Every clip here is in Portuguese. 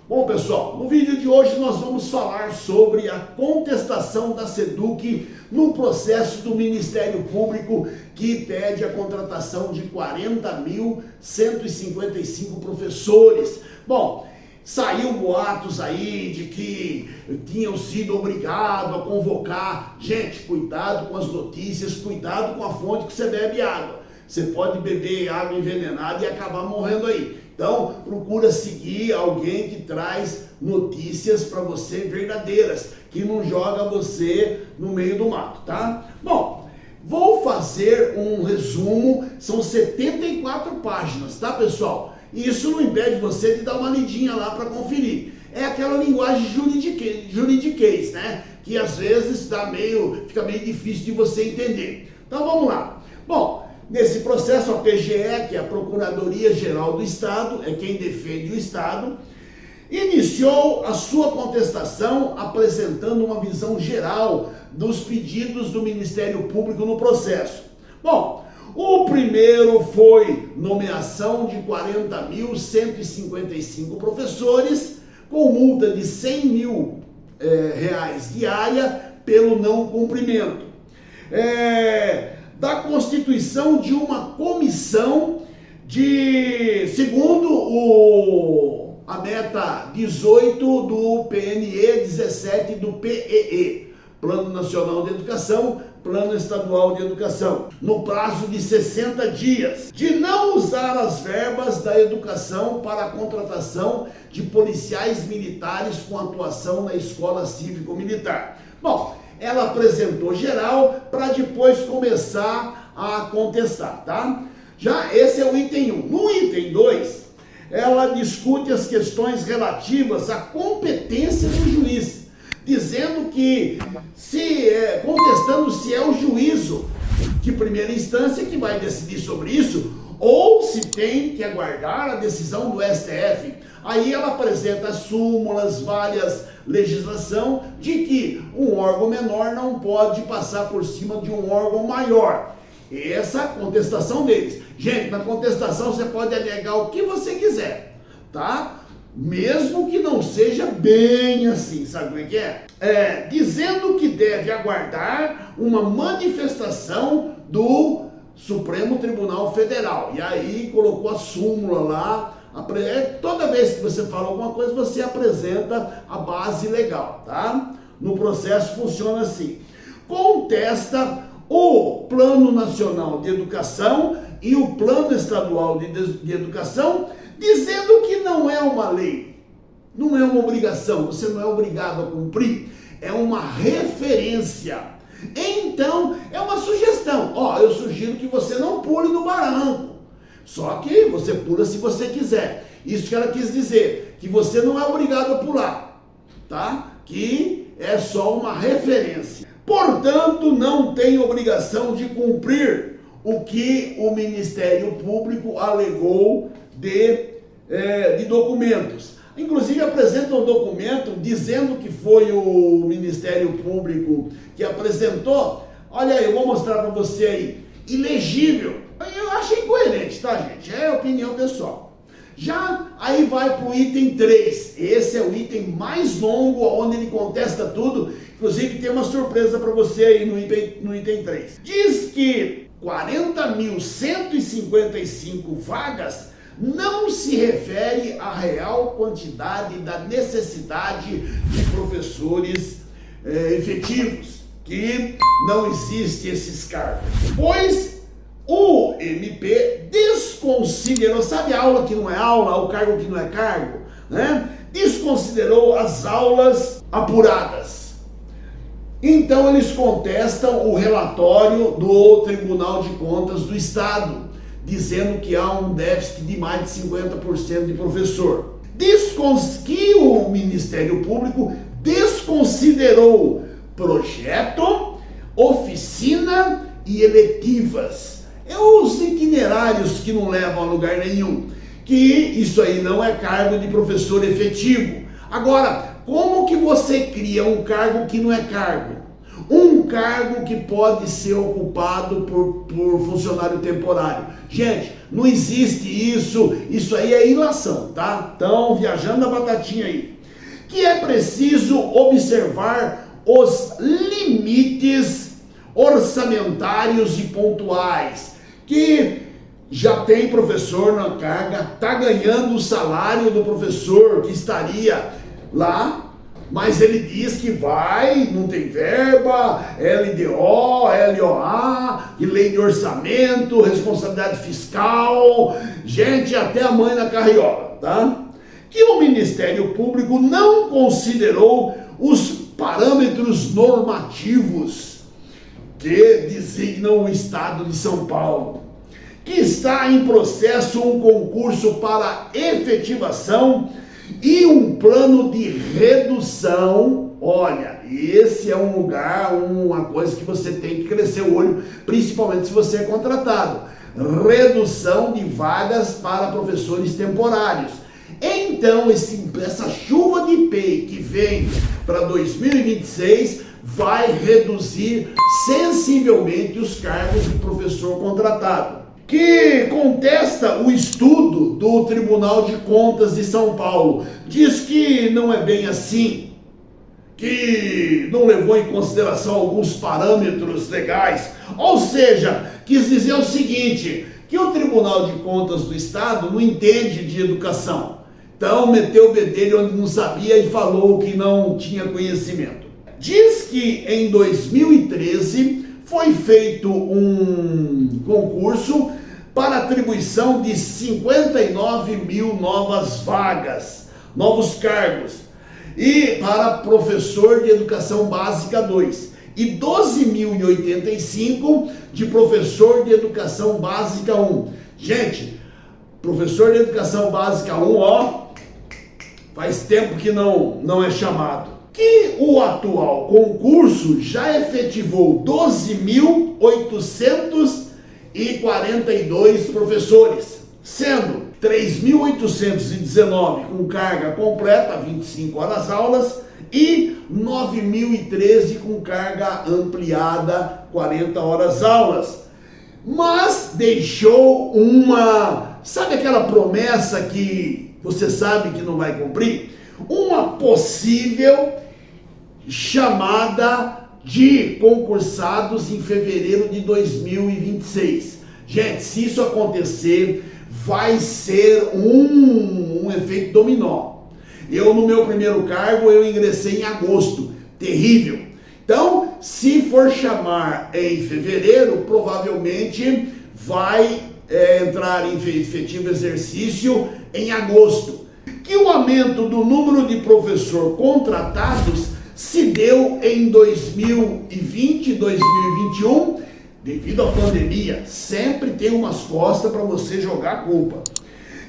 Bom, pessoal, no vídeo de hoje nós vamos falar sobre a contestação da SEDUC no processo do Ministério Público que pede a contratação de 40.155 professores. Bom, saiu boatos aí de que tinham sido obrigados a convocar. Gente, cuidado com as notícias, cuidado com a fonte que você bebe água. Você pode beber água envenenada e acabar morrendo aí. Então, procura seguir alguém que traz notícias para você verdadeiras, que não joga você no meio do mato, tá? Bom, vou fazer um resumo, são 74 páginas, tá, pessoal? E isso não impede você de dar uma lidinha lá para conferir. É aquela linguagem juridiquês, né? Que às vezes fica meio difícil de você entender. Então, vamos lá. Bom, nesse processo, a PGE, que é a Procuradoria-Geral do Estado, é quem defende o Estado, iniciou a sua contestação apresentando uma visão geral dos pedidos do Ministério Público no processo. Bom, o primeiro foi nomeação de 40.155 professores com multa de R$100 mil diária pelo não cumprimento. Da constituição de uma comissão segundo a meta 18 do PNE, 17 do PEE, Plano Nacional de Educação, Plano Estadual de Educação, no prazo de 60 dias, de não usar as verbas da educação para a contratação de policiais militares com atuação na escola cívico-militar. Bom, ela apresentou geral para depois começar a contestar, tá? Já esse é o item 1. No item 2, ela discute as questões relativas à competência do juiz, dizendo que, contestando se é o juízo de primeira instância que vai decidir sobre isso, ou se tem que aguardar a decisão do STF. Aí ela apresenta súmulas, várias legislação de que um órgão menor não pode passar por cima de um órgão maior. Essa é a contestação deles. Gente, na contestação você pode alegar o que você quiser, tá? Mesmo que não seja bem assim, sabe como é que é? Dizendo que deve aguardar uma manifestação do Supremo Tribunal Federal. E aí colocou a súmula lá. Toda vez que você fala alguma coisa, você apresenta a base legal, tá? No processo funciona assim. Contesta o Plano Nacional de Educação e o Plano Estadual de Educação, dizendo que não é uma lei, não é uma obrigação, você não é obrigado a cumprir, é uma referência. Então, é uma sugestão. Eu sugiro que você não pule no barranco. Só que você pula se você quiser. Isso que ela quis dizer, que você não é obrigado a pular, tá? Que é só uma referência. Portanto, não tem obrigação de cumprir o que o Ministério Público alegou de documentos. Inclusive apresenta um documento dizendo que foi o Ministério Público que apresentou. Olha aí, eu vou mostrar para você aí. Ilegível. Eu achei incoerente, tá, gente? É opinião pessoal. Já aí vai para o item 3. Esse é o item mais longo, onde ele contesta tudo. Inclusive tem uma surpresa para você aí no item 3. Diz que 40.155 vagas não se refere à real quantidade da necessidade de professores efetivos, que não existem esses cargos, pois o MP desconsiderou, sabe a aula que não é aula, o cargo que não é cargo, né? Desconsiderou as aulas apuradas. Então eles contestam o relatório do Tribunal de Contas do Estado, dizendo que há um déficit de mais de 50% de professor. Que o Ministério Público desconsiderou projeto, oficina e eletivas. Os itinerários que não levam a lugar nenhum, que isso aí não é cargo de professor efetivo. Agora, como que você cria um cargo que não é cargo? Um cargo que pode ser ocupado por funcionário temporário. Gente, não existe isso, isso aí é ilação, tá? Então, viajando a batatinha aí. Que é preciso observar os limites orçamentários e pontuais. Que já tem professor na carga, está ganhando o salário do professor que estaria lá, mas ele diz que vai, não tem verba, LDO, LOA, e lei de orçamento, responsabilidade fiscal, gente, até a mãe na carriola, tá? Que o Ministério Público não considerou os parâmetros normativos que designam o Estado de São Paulo, que está em processo um concurso para efetivação e um plano de redução. Olha, esse é um lugar, uma coisa que você tem que crescer o olho, principalmente se você é contratado. Redução de vagas para professores temporários. Então, essa chuva de PEI que vem para 2026 vai reduzir sensivelmente os cargos de professor contratado. Que contesta o estudo do Tribunal de Contas de São Paulo. Diz que não é bem assim, que não levou em consideração alguns parâmetros legais. Ou seja, quis dizer o seguinte, que o Tribunal de Contas do Estado não entende de educação. Então meteu o bedelho onde não sabia e falou que não tinha conhecimento. Diz que em 2013 foi feito um concurso para atribuição de 59 mil novas vagas, novos cargos, e para professor de educação básica 2, e 12.085 de professor de educação básica 1. Gente, professor de educação básica 1, ó, faz tempo que não é chamado. Que o atual concurso já efetivou 12.842 professores, sendo 3.819 com carga completa, 25 horas aulas, e 9.013 com carga ampliada, 40 horas aulas. Mas deixou sabe aquela promessa que você sabe que não vai cumprir? Uma possível chamada de concursados em fevereiro de 2026. Gente, se isso acontecer, vai ser um efeito dominó. Eu, no meu primeiro cargo, eu ingressei em agosto. Terrível. Então, se for chamar em fevereiro, provavelmente vai entrar em efetivo exercício em agosto. Que o aumento do número de professores contratados se deu em 2020 e 2021 devido à pandemia. Sempre tem umas costas para você jogar a culpa.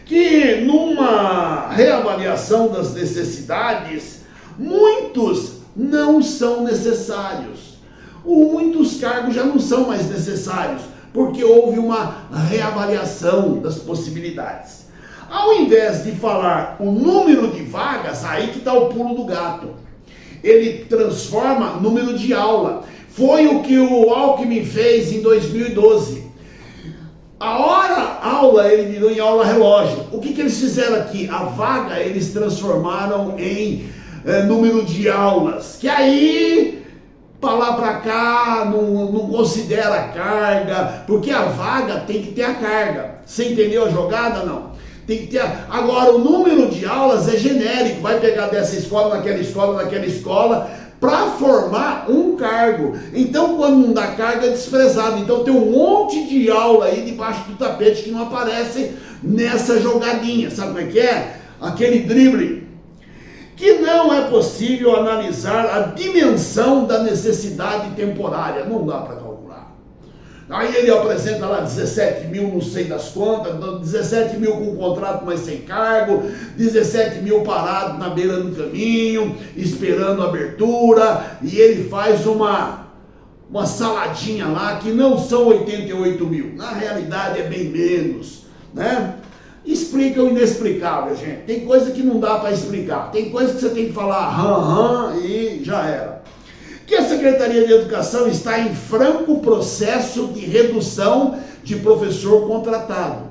Que numa reavaliação das necessidades, muitos não são necessários. Muitos cargos já não são mais necessários, porque houve uma reavaliação das possibilidades. Ao invés de falar o número de vagas, aí que está o pulo do gato. Ele transforma número de aula. Foi o que o Alckmin fez em 2012. A aula ele virou em aula relógio. O que eles fizeram aqui? A vaga eles transformaram em número de aulas. Que aí, para lá para cá, não considera a carga, porque a vaga tem que ter a carga. Você entendeu a jogada? Não. Tem que ter. Agora, o número de aulas é genérico, vai pegar dessa escola, naquela escola, para formar um cargo. Então, quando não dá carga, é desprezado. Então, tem um monte de aula aí debaixo do tapete que não aparece nessa jogadinha. Sabe como é que é? Aquele drible. Que não é possível analisar a dimensão da necessidade temporária. Não dá para calcular. Aí ele apresenta lá 17 mil, não sei das quantas, 17 mil com contrato, mas sem cargo, 17 mil parado na beira do caminho, esperando abertura, e ele faz uma saladinha lá que não são 88 mil, na realidade é bem menos, né? Explica o inexplicável, gente. Tem coisa que não dá para explicar, tem coisa que você tem que falar e já era. Que a Secretaria de Educação está em franco processo de redução de professor contratado.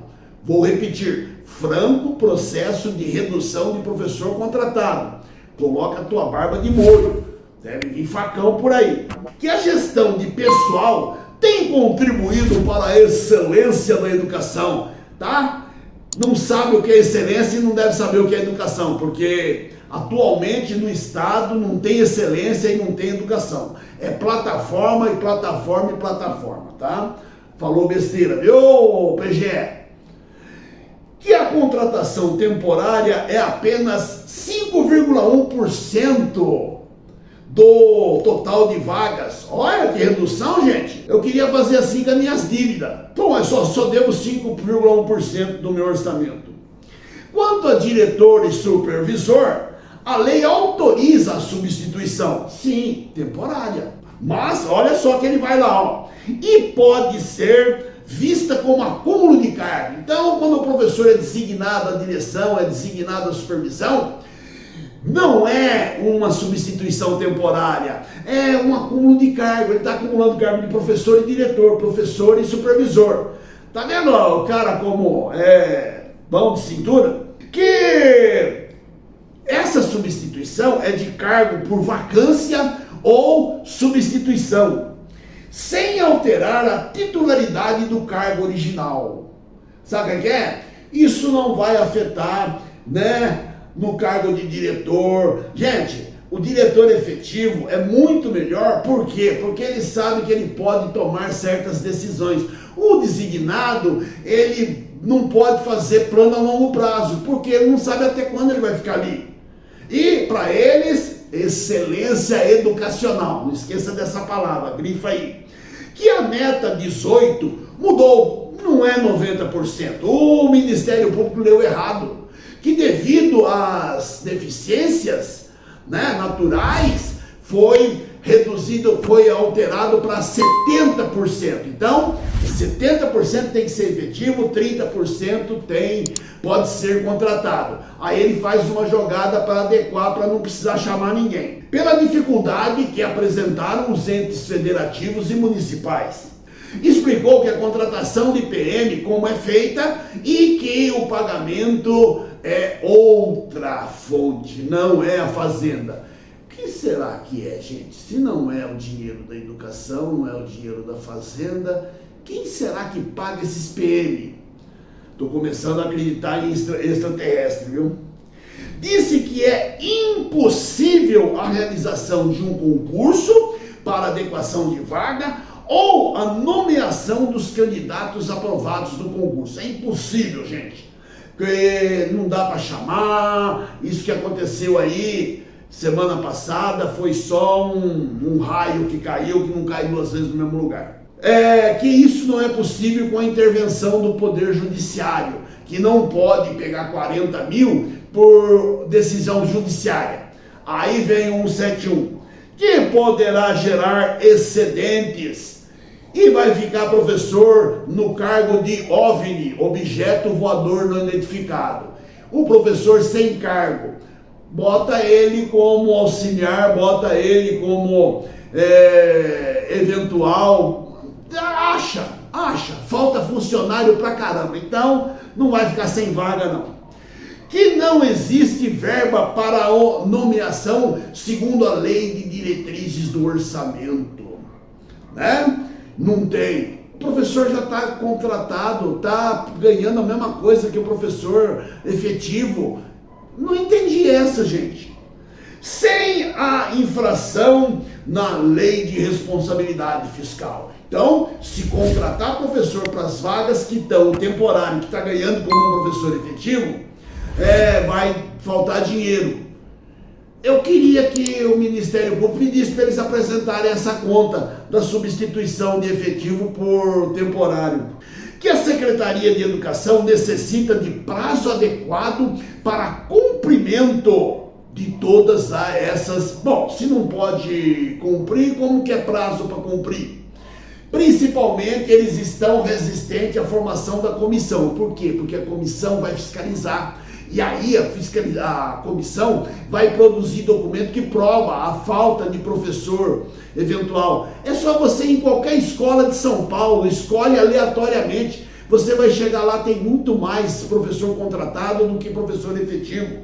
Vou repetir, franco processo de redução de professor contratado. Coloca a tua barba de molho, deve vir facão por aí. Que a gestão de pessoal tem contribuído para a excelência da educação, tá? Não sabe o que é excelência e não deve saber o que é educação, porque atualmente no Estado não tem excelência e não tem educação. É plataforma e plataforma e plataforma, tá? Falou besteira, viu, PGE? Que a contratação temporária é apenas 5,1% do total de vagas. Olha que redução, gente. Eu queria fazer assim com as minhas dívidas. Então, eu só devo 5,1% do meu orçamento. Quanto a diretor e supervisor, a lei autoriza a substituição. Sim, temporária. Mas, olha só que ele vai lá, ó. E pode ser vista como acúmulo de cargo. Então, quando o professor é designado à direção, é designado à supervisão, não é uma substituição temporária, é um acúmulo de cargo. Ele está acumulando cargo de professor e diretor, professor e supervisor. Tá vendo ó, o cara como é bom de cintura? Que essa substituição é de cargo por vacância ou substituição, sem alterar a titularidade do cargo original. Sabe o que é? Isso não vai afetar, né, no cargo de diretor. Gente, o diretor efetivo é muito melhor, por quê? Porque ele sabe que ele pode tomar certas decisões. O designado, ele não pode fazer plano a longo prazo, porque ele não sabe até quando ele vai ficar ali. E para eles, excelência educacional, não esqueça dessa palavra, grifa aí. Que a meta 18 mudou, não é 90%. O Ministério Público leu errado. Que devido às deficiências, né, naturais, foi reduzido, foi alterado para 70%. Então, 70% tem que ser efetivo, 30% pode ser contratado. Aí ele faz uma jogada para adequar, para não precisar chamar ninguém. Pela dificuldade que apresentaram os entes federativos e municipais. Explicou que a contratação de PM, como é feita, e que o pagamento é outra fonte, não é a fazenda. O que será que é, gente? Se não é o dinheiro da educação, não é o dinheiro da fazenda, quem será que paga esses PM? Estou começando a acreditar em extraterrestre, viu? Disse que é impossível a realização de um concurso para adequação de vaga ou a nomeação dos candidatos aprovados do concurso. É impossível, gente. Porque não dá para chamar. Isso que aconteceu aí semana passada foi só um raio que caiu, que não cai duas vezes no mesmo lugar. Que isso não é possível com a intervenção do Poder Judiciário, que não pode pegar 40 mil por decisão judiciária. Aí vem o 171, que poderá gerar excedentes e vai ficar professor no cargo de OVNI, objeto voador não identificado. O professor sem cargo, bota ele como auxiliar, bota ele como eventual. Acha, falta funcionário pra caramba, então não vai ficar sem vaga não. Que não existe verba para a nomeação segundo a lei de diretrizes do orçamento, né? Não tem. O professor já está contratado, está ganhando a mesma coisa que o professor efetivo. Não entendi essa, gente. Sem a infração na lei de responsabilidade fiscal. Então, se contratar professor para as vagas que estão temporário, que está ganhando como um professor efetivo, vai faltar dinheiro. Eu queria que o Ministério Público pedisse para eles apresentarem essa conta da substituição de efetivo por temporário. Que a Secretaria de Educação necessita de prazo adequado para cumprimento de todas essas. Bom, se não pode cumprir, como que é prazo para cumprir? Principalmente eles estão resistentes à formação da comissão. Por quê? Porque a comissão vai fiscalizar E aí a comissão vai produzir documento que prova a falta de professor eventual. É só você ir em qualquer escola de São Paulo, escolhe aleatoriamente, você vai chegar lá, tem muito mais professor contratado do que professor efetivo.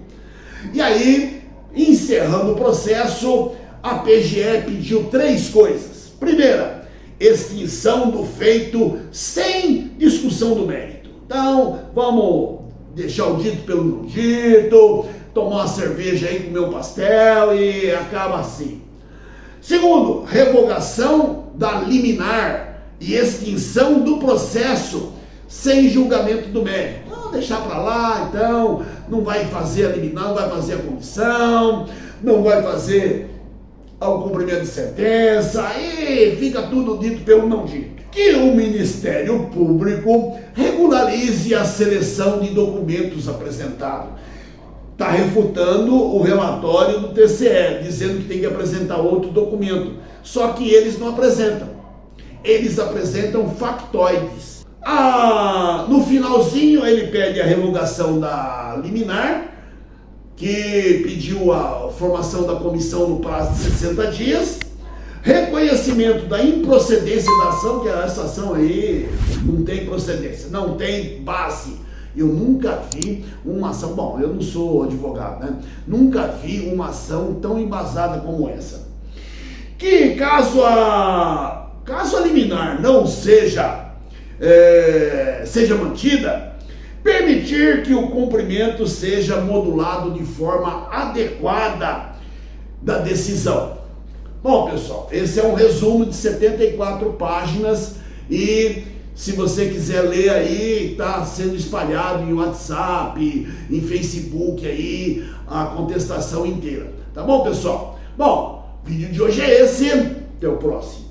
E aí, encerrando o processo, a PGE pediu 3 coisas. Primeira, extinção do feito sem discussão do mérito. Então, vamos deixar o dito pelo não dito, tomar uma cerveja aí, comer um pastel e acaba assim. Segundo, revogação da liminar e extinção do processo sem julgamento do mérito. Não, deixar para lá, então, não vai fazer a liminar, não vai fazer a comissão, não vai fazer o cumprimento de sentença, aí fica tudo dito pelo não dito. Que o Ministério Público regularize a seleção de documentos apresentados. Está refutando o relatório do TCE, dizendo que tem que apresentar outro documento. Só que eles não apresentam. Eles apresentam factoides. No finalzinho, ele pede a revogação da liminar, que pediu a formação da comissão no prazo de 60 dias, reconhecimento da improcedência da ação, que essa ação aí não tem procedência, não tem base. Eu nunca vi uma ação, bom, eu não sou advogado, né? Nunca vi uma ação tão embasada como essa. Que caso a liminar não seja mantida, permitir que o cumprimento seja modulado de forma adequada da decisão. Bom, pessoal, esse é um resumo de 74 páginas e se você quiser ler aí, está sendo espalhado em WhatsApp, em Facebook aí, a contestação inteira. Tá bom, pessoal? Bom, o vídeo de hoje é esse, até o próximo.